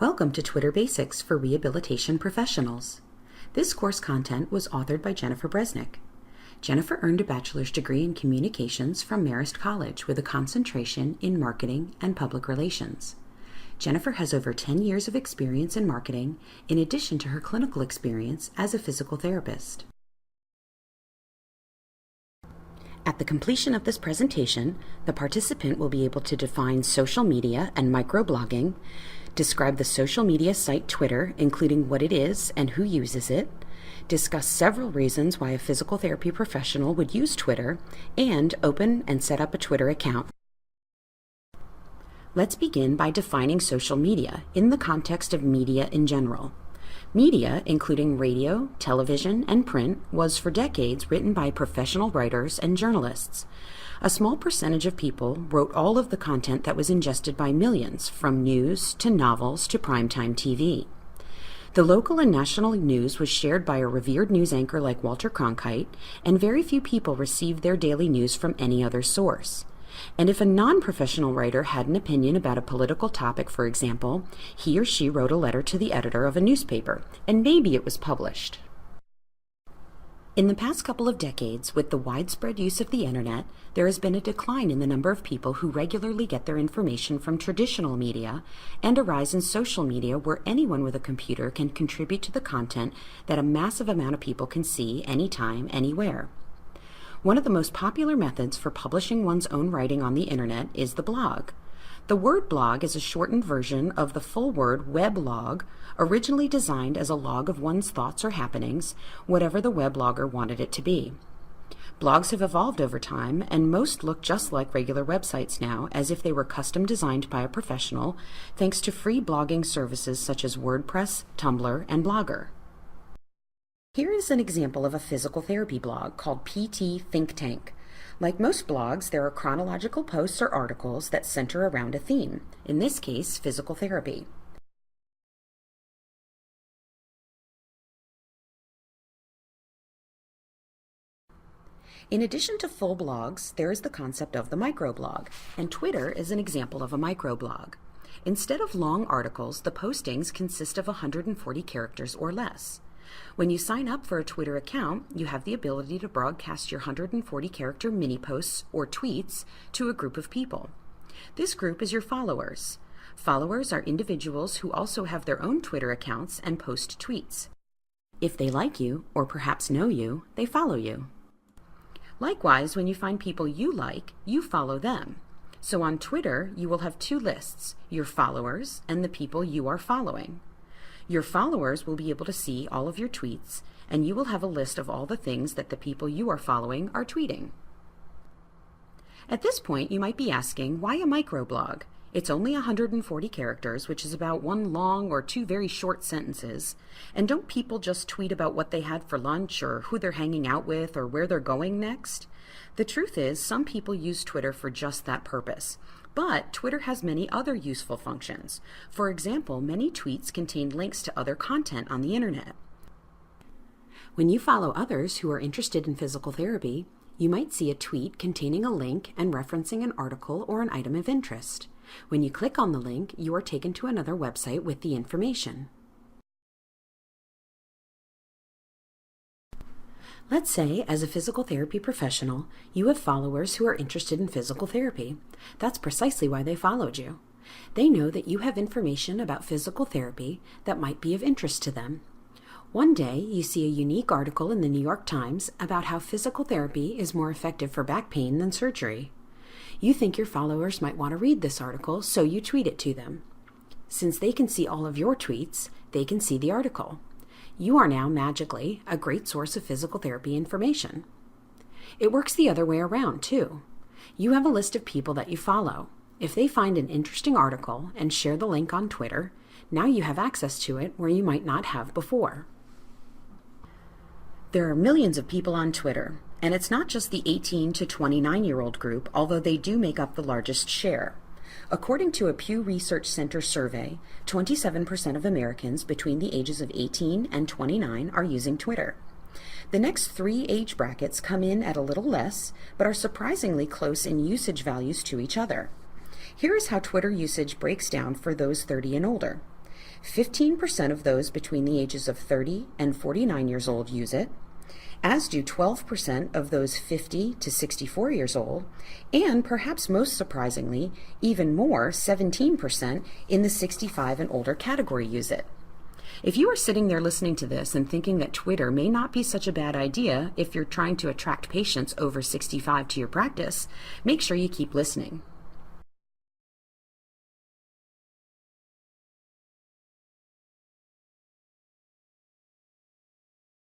Welcome to Twitter Basics for Rehabilitation Professionals. This course content was authored by Jennifer Bresnick. Jennifer earned a bachelor's degree in communications from Marist College with a concentration in marketing and public relations. Jennifer has over 10 years of experience in marketing, in addition to her clinical experience as a physical therapist. At the completion of this presentation, the participant will be able to define social media and microblogging, describe the social media site Twitter, including what it is and who uses it, discuss several reasons why a physical therapy professional would use Twitter, and open and set up a Twitter account. Let's begin by defining social media in the context of media in general. Media, including radio, television, and print, was for decades written by professional writers and journalists. A small percentage of people wrote all of the content that was ingested by millions, from news to novels to primetime TV. The local and national news was shared by a revered news anchor like Walter Cronkite, and very few people received their daily news from any other source. And if a non-professional writer had an opinion about a political topic, for example, he or she wrote a letter to the editor of a newspaper, and maybe it was published. In the past couple of decades, with the widespread use of the internet, there has been a decline in the number of people who regularly get their information from traditional media, and a rise in social media where anyone with a computer can contribute to the content that a massive amount of people can see anytime, anywhere. One of the most popular methods for publishing one's own writing on the internet is the blog. The word blog is a shortened version of the full word weblog, originally designed as a log of one's thoughts or happenings, whatever the weblogger wanted it to be. Blogs have evolved over time, and most look just like regular websites now, as if they were custom designed by a professional, thanks to free blogging services such as WordPress, Tumblr, and Blogger. Here is an example of a physical therapy blog called PT Think Tank. Like most blogs, there are chronological posts or articles that center around a theme, in this case, physical therapy. In addition to full blogs, there is the concept of the microblog, and Twitter is an example of a microblog. Instead of long articles, the postings consist of 140 characters or less. When you sign up for a Twitter account, you have the ability to broadcast your 140-character mini-posts or tweets to a group of people. This group is your followers. Followers are individuals who also have their own Twitter accounts and post tweets. If they like you, or perhaps know you, they follow you. Likewise, when you find people you like, you follow them. So on Twitter, you will have two lists, your followers and the people you are following. Your followers will be able to see all of your tweets, and you will have a list of all the things that the people you are following are tweeting. At this point, you might be asking, why a microblog? It's only 140 characters, which is about one long or two very short sentences. And don't people just tweet about what they had for lunch, or who they're hanging out with, or where they're going next? The truth is, some people use Twitter for just that purpose. But Twitter has many other useful functions. For example, many tweets contain links to other content on the internet. When you follow others who are interested in physical therapy, you might see a tweet containing a link and referencing an article or an item of interest. When you click on the link, you are taken to another website with the information. Let's say, as a physical therapy professional, you have followers who are interested in physical therapy. That's precisely why they followed you. They know that you have information about physical therapy that might be of interest to them. One day, you see a unique article in the New York Times about how physical therapy is more effective for back pain than surgery. You think your followers might want to read this article, so you tweet it to them. Since they can see all of your tweets, they can see the article. You are now, magically, a great source of physical therapy information. It works the other way around, too. You have a list of people that you follow. If they find an interesting article and share the link on Twitter, now you have access to it where you might not have before. There are millions of people on Twitter, and it's not just the 18 to 29-year-old group, although they do make up the largest share. According to a Pew Research Center survey, 27% of Americans between the ages of 18 and 29 are using Twitter. The next three age brackets come in at a little less, but are surprisingly close in usage values to each other. Here is how Twitter usage breaks down for those 30 and older. 15% of those between the ages of 30 and 49 years old use it, as do 12% of those 50 to 64 years old, and perhaps most surprisingly, even more, 17% in the 65 and older category use it. If you are sitting there listening to this and thinking that Twitter may not be such a bad idea if you're trying to attract patients over 65 to your practice, make sure you keep listening.